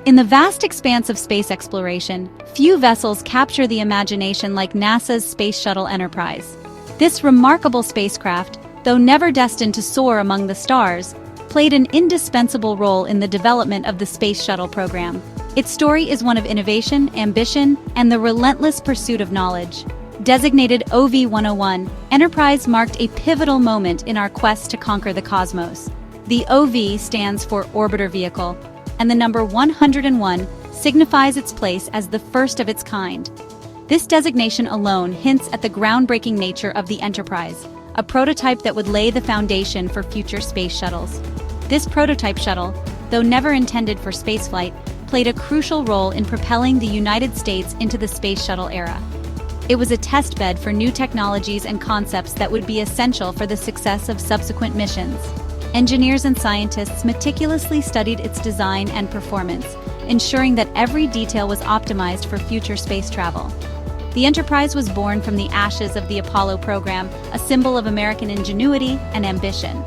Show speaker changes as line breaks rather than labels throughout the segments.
In the vast expanse of space exploration, few vessels capture the imagination like NASA's Space Shuttle Enterprise. This remarkable spacecraft, though never destined to soar among the stars, played an indispensable role in the development of the Space Shuttle program. Its story is one of innovation, ambition, and the relentless pursuit of knowledge. Designated OV-101, Enterprise marked a pivotal moment in our quest to conquer the cosmos. The OV stands for Orbiter Vehicle, and the number 101 signifies its place as the first of its kind. This designation alone hints at the groundbreaking nature of the Enterprise, a prototype that would lay the foundation for future space shuttles. This prototype shuttle, though never intended for spaceflight, played a crucial role in propelling the United States into the space shuttle era. It was a testbed for new technologies and concepts that would be essential for the success of subsequent missions. Engineers and scientists meticulously studied its design and performance, ensuring that every detail was optimized for future space travel. The Enterprise was born from the ashes of the Apollo program, a symbol of American ingenuity and ambition.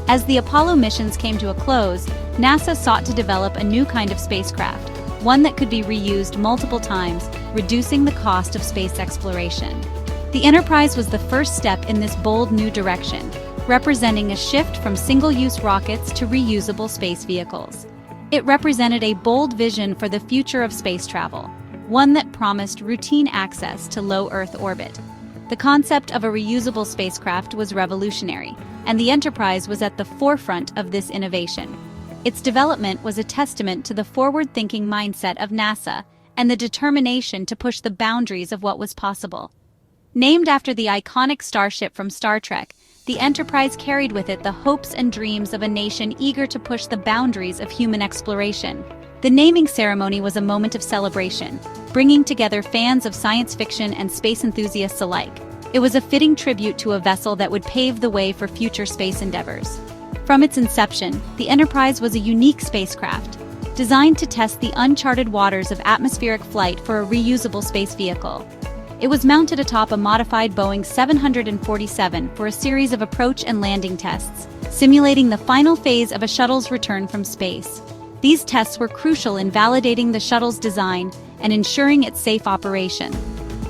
As the Apollo missions came to a close, NASA sought to develop a new kind of spacecraft, one that could be reused multiple times, reducing the cost of space exploration. The Enterprise was the first step in this bold new direction, representing a shift from single-use rockets to reusable space vehicles. It represented a bold vision for the future of space travel, one that promised routine access to low Earth orbit. The concept of a reusable spacecraft was revolutionary, and the Enterprise was at the forefront of this innovation. Its development was a testament to the forward-thinking mindset of NASA and the determination to push the boundaries of what was possible. Named after the iconic starship from Star Trek, the Enterprise carried with it the hopes and dreams of a nation eager to push the boundaries of human exploration. The naming ceremony was a moment of celebration, bringing together fans of science fiction and space enthusiasts alike. It was a fitting tribute to a vessel that would pave the way for future space endeavors. From its inception, the Enterprise was a unique spacecraft, designed to test the uncharted waters of atmospheric flight for a reusable space vehicle. It was mounted atop a modified Boeing 747 for a series of approach and landing tests, simulating the final phase of a shuttle's return from space. These tests were crucial in validating the shuttle's design and ensuring its safe operation.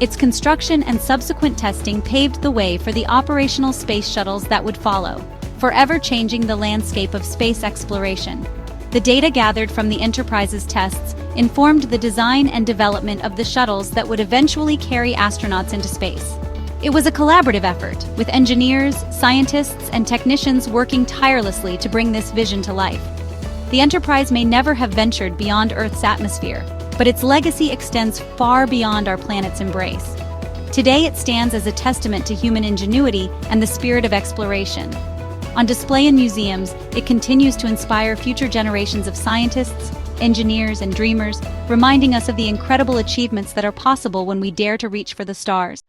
Its construction and subsequent testing paved the way for the operational space shuttles that would follow, forever changing the landscape of space exploration. The data gathered from the Enterprise's tests informed the design and development of the shuttles that would eventually carry astronauts into space. It was a collaborative effort, with engineers, scientists, and technicians working tirelessly to bring this vision to life. The Enterprise may never have ventured beyond Earth's atmosphere, but its legacy extends far beyond our planet's embrace. Today it stands as a testament to human ingenuity and the spirit of exploration. On display in museums, it continues to inspire future generations of scientists, engineers, and dreamers, reminding us of the incredible achievements that are possible when we dare to reach for the stars.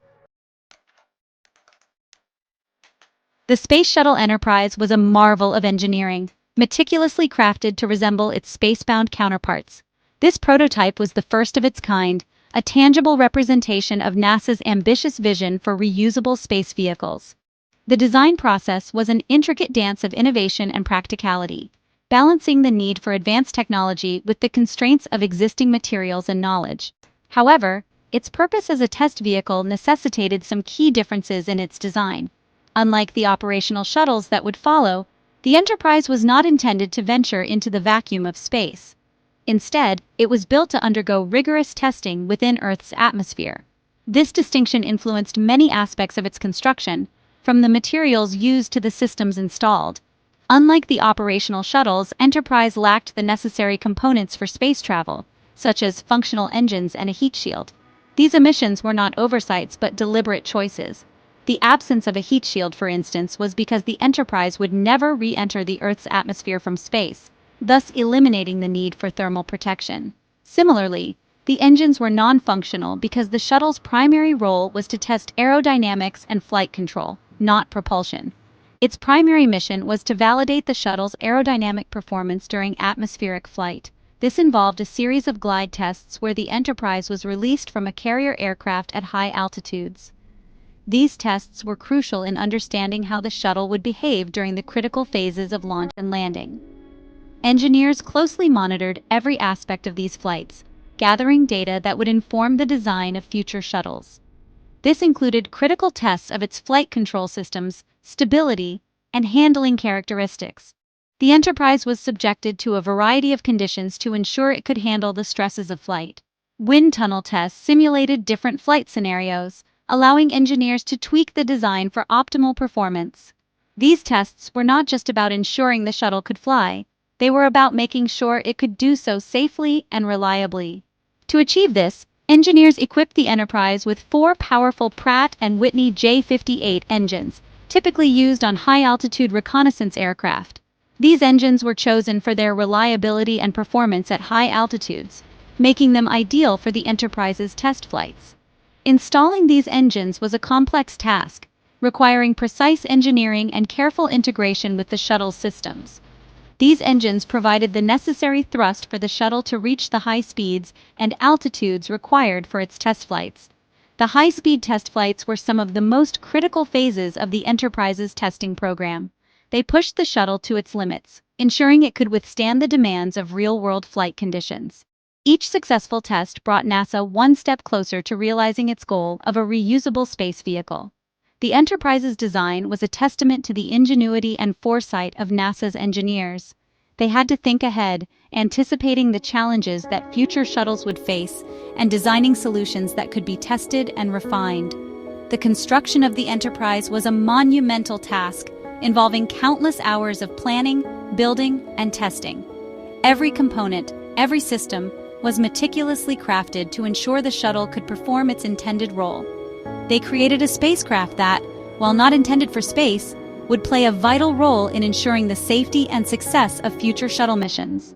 The Space Shuttle Enterprise was a marvel of engineering, meticulously crafted to resemble its space-bound counterparts. This prototype was the first of its kind, a tangible representation of NASA's ambitious vision for reusable space vehicles. The design process was an intricate dance of innovation and practicality, balancing the need for advanced technology with the constraints of existing materials and knowledge. However, its purpose as a test vehicle necessitated some key differences in its design. Unlike the operational shuttles that would follow, the Enterprise was not intended to venture into the vacuum of space. Instead, it was built to undergo rigorous testing within Earth's atmosphere. This distinction influenced many aspects of its construction, from the materials used to the systems installed. Unlike the operational shuttles, Enterprise lacked the necessary components for space travel, such as functional engines and a heat shield. These omissions were not oversights but deliberate choices. The absence of a heat shield, for instance, was because the Enterprise would never re-enter the Earth's atmosphere from space, thus eliminating the need for thermal protection. Similarly, the engines were non-functional because the shuttle's primary role was to test aerodynamics and flight control, not propulsion. Its primary mission was to validate the shuttle's aerodynamic performance during atmospheric flight. This involved a series of glide tests where the Enterprise was released from a carrier aircraft at high altitudes. These tests were crucial in understanding how the shuttle would behave during the critical phases of launch and landing. Engineers closely monitored every aspect of these flights, gathering data that would inform the design of future shuttles. This included critical tests of its flight control systems, stability, and handling characteristics. The Enterprise was subjected to a variety of conditions to ensure it could handle the stresses of flight. Wind tunnel tests simulated different flight scenarios, allowing engineers to tweak the design for optimal performance. These tests were not just about ensuring the shuttle could fly, they were about making sure it could do so safely and reliably. To achieve this, engineers equipped the Enterprise with four powerful Pratt & Whitney J58 engines, typically used on high-altitude reconnaissance aircraft. These engines were chosen for their reliability and performance at high altitudes, making them ideal for the Enterprise's test flights. Installing these engines was a complex task, requiring precise engineering and careful integration with the shuttle's systems. These engines provided the necessary thrust for the shuttle to reach the high speeds and altitudes required for its test flights. The high-speed test flights were some of the most critical phases of the Enterprise's testing program. They pushed the shuttle to its limits, ensuring it could withstand the demands of real-world flight conditions. Each successful test brought NASA one step closer to realizing its goal of a reusable space vehicle. The Enterprise's design was a testament to the ingenuity and foresight of NASA's engineers. They had to think ahead, anticipating the challenges that future shuttles would face and designing solutions that could be tested and refined. The construction of the Enterprise was a monumental task, involving countless hours of planning, building, and testing. Every component, every system, was meticulously crafted to ensure the shuttle could perform its intended role. They created a spacecraft that, while not intended for space, would play a vital role in ensuring the safety and success of future shuttle missions.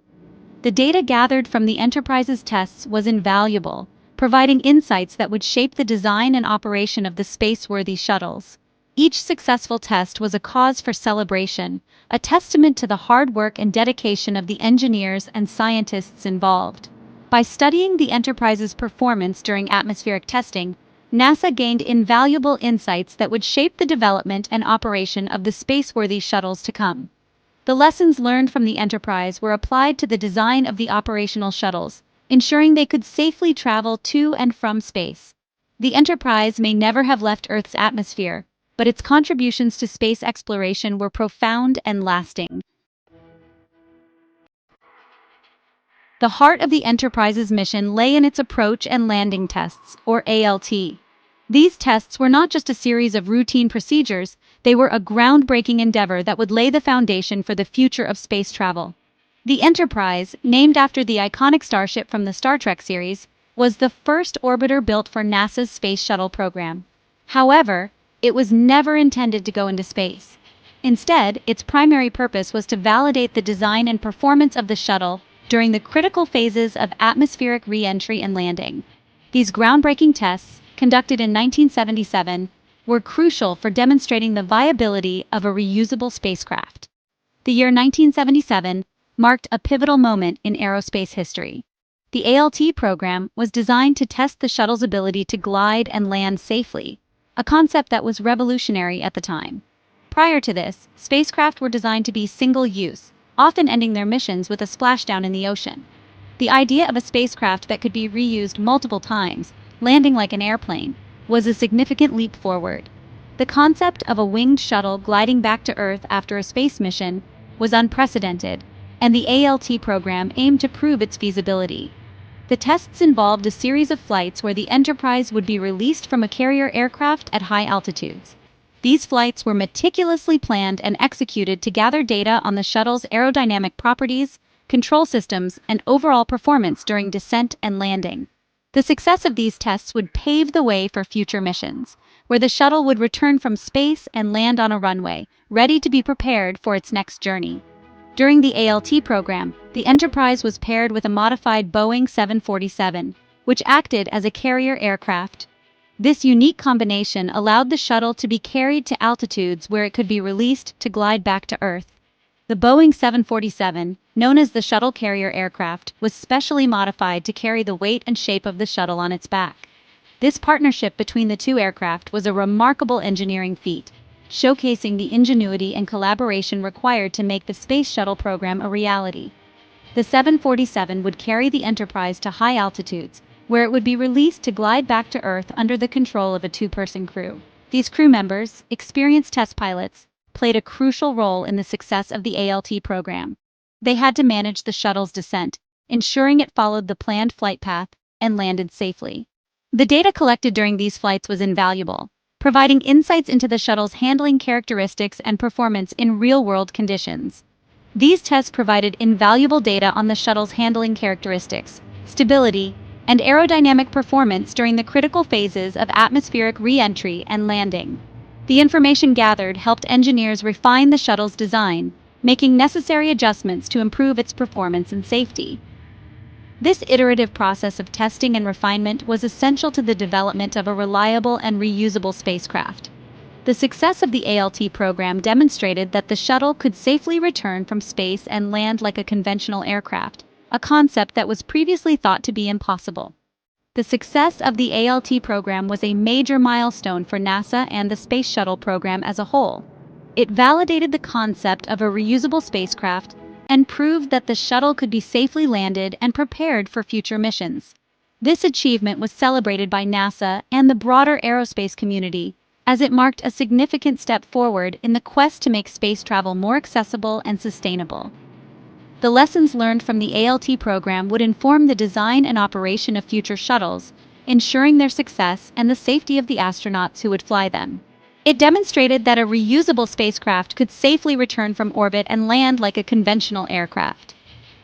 The data gathered from the Enterprise's tests was invaluable, providing insights that would shape the design and operation of the space-worthy shuttles. Each successful test was a cause for celebration, a testament to the hard work and dedication of the engineers and scientists involved. By studying the Enterprise's performance during atmospheric testing, NASA gained invaluable insights that would shape the development and operation of the space-worthy shuttles to come. The lessons learned from the Enterprise were applied to the design of the operational shuttles, ensuring they could safely travel to and from space. The Enterprise may never have left Earth's atmosphere, but its contributions to space exploration were profound and lasting. The heart of the Enterprise's mission lay in its approach and landing tests, or ALT. These tests were not just a series of routine procedures, they were a groundbreaking endeavor that would lay the foundation for the future of space travel. The Enterprise, named after the iconic starship from the Star Trek series, was the first orbiter built for NASA's Space Shuttle program. However, it was never intended to go into space. Instead, its primary purpose was to validate the design and performance of the shuttle during the critical phases of atmospheric re-entry and landing. These groundbreaking tests, conducted in 1977, were crucial for demonstrating the viability of a reusable spacecraft. The year 1977 marked a pivotal moment in aerospace history. The ALT program was designed to test the shuttle's ability to glide and land safely, a concept that was revolutionary at the time. Prior to this, spacecraft were designed to be single-use, often ending their missions with a splashdown in the ocean. The idea of a spacecraft that could be reused multiple times, landing like an airplane, was a significant leap forward. The concept of a winged shuttle gliding back to Earth after a space mission was unprecedented, and the ALT program aimed to prove its feasibility. The tests involved a series of flights where the Enterprise would be released from a carrier aircraft at high altitudes. These flights were meticulously planned and executed to gather data on the shuttle's aerodynamic properties, control systems, and overall performance during descent and landing. The success of these tests would pave the way for future missions, where the shuttle would return from space and land on a runway, ready to be prepared for its next journey. During the ALT program, the Enterprise was paired with a modified Boeing 747, which acted as a carrier aircraft. This unique combination allowed the shuttle to be carried to altitudes where it could be released to glide back to Earth. The Boeing 747, known as the shuttle carrier aircraft, was specially modified to carry the weight and shape of the shuttle on its back. This partnership between the two aircraft was a remarkable engineering feat. showcasing the ingenuity and collaboration required to make the Space Shuttle program a reality. The 747 would carry the Enterprise to high altitudes, where it would be released to glide back to Earth under the control of a two-person crew. These crew members, experienced test pilots, played a crucial role in the success of the ALT program. They had to manage the shuttle's descent, ensuring it followed the planned flight path and landed safely. The data collected during these flights was invaluable, providing insights into the shuttle's handling characteristics and performance in real-world conditions. These tests provided invaluable data on the shuttle's handling characteristics, stability, and aerodynamic performance during the critical phases of atmospheric re-entry and landing. The information gathered helped engineers refine the shuttle's design, making necessary adjustments to improve its performance and safety. This iterative process of testing and refinement was essential to the development of a reliable and reusable spacecraft. The success of the ALT program demonstrated that the shuttle could safely return from space and land like a conventional aircraft, a concept that was previously thought to be impossible. The success of the ALT program was a major milestone for NASA and the Space Shuttle program as a whole. It validated the concept of a reusable spacecraft and proved that the shuttle could be safely landed and prepared for future missions. This achievement was celebrated by NASA and the broader aerospace community, as it marked a significant step forward in the quest to make space travel more accessible and sustainable. The lessons learned from the ALT program would inform the design and operation of future shuttles, ensuring their success and the safety of the astronauts who would fly them. It demonstrated that a reusable spacecraft could safely return from orbit and land like a conventional aircraft.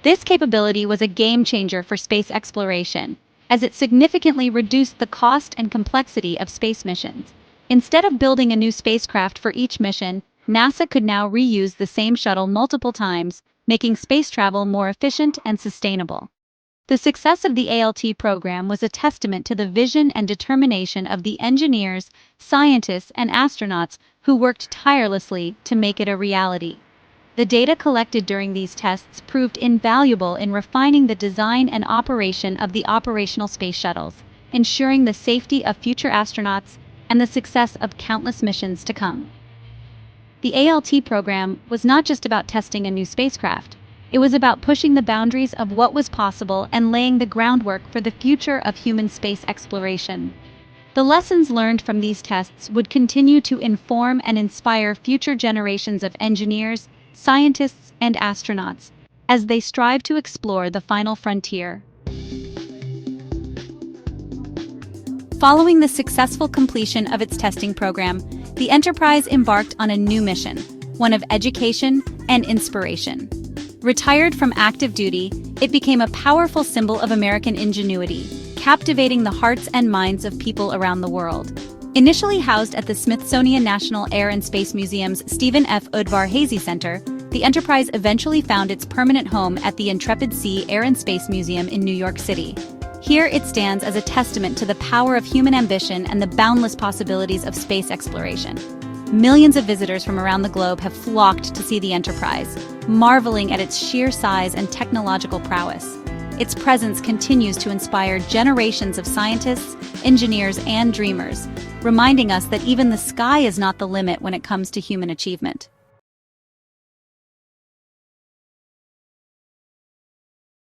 This capability was a game changer for space exploration, as it significantly reduced the cost and complexity of space missions. Instead of building a new spacecraft for each mission, NASA could now reuse the same shuttle multiple times, making space travel more efficient and sustainable. The success of the ALT program was a testament to the vision and determination of the engineers, scientists, and astronauts who worked tirelessly to make it a reality. The data collected during these tests proved invaluable in refining the design and operation of the operational space shuttles, ensuring the safety of future astronauts and the success of countless missions to come. The ALT program was not just about testing a new spacecraft. It was about pushing the boundaries of what was possible and laying the groundwork for the future of human space exploration. The lessons learned from these tests would continue to inform and inspire future generations of engineers, scientists, and astronauts as they strive to explore the final frontier. Following the successful completion of its testing program, the Enterprise embarked on a new mission, one of education and inspiration. Retired from active duty, it became a powerful symbol of American ingenuity, captivating the hearts and minds of people around the world. Initially housed at the Smithsonian National Air and Space Museum's Stephen F. Udvar-Hazy Center, the Enterprise eventually found its permanent home at the Intrepid Sea Air and Space Museum in New York City. Here it stands as a testament to the power of human ambition and the boundless possibilities of space exploration. Millions of visitors from around the globe have flocked to see the Enterprise, marveling at its sheer size and technological prowess. Its presence continues to inspire generations of scientists, engineers, and dreamers, reminding us that even the sky is not the limit when it comes to human achievement.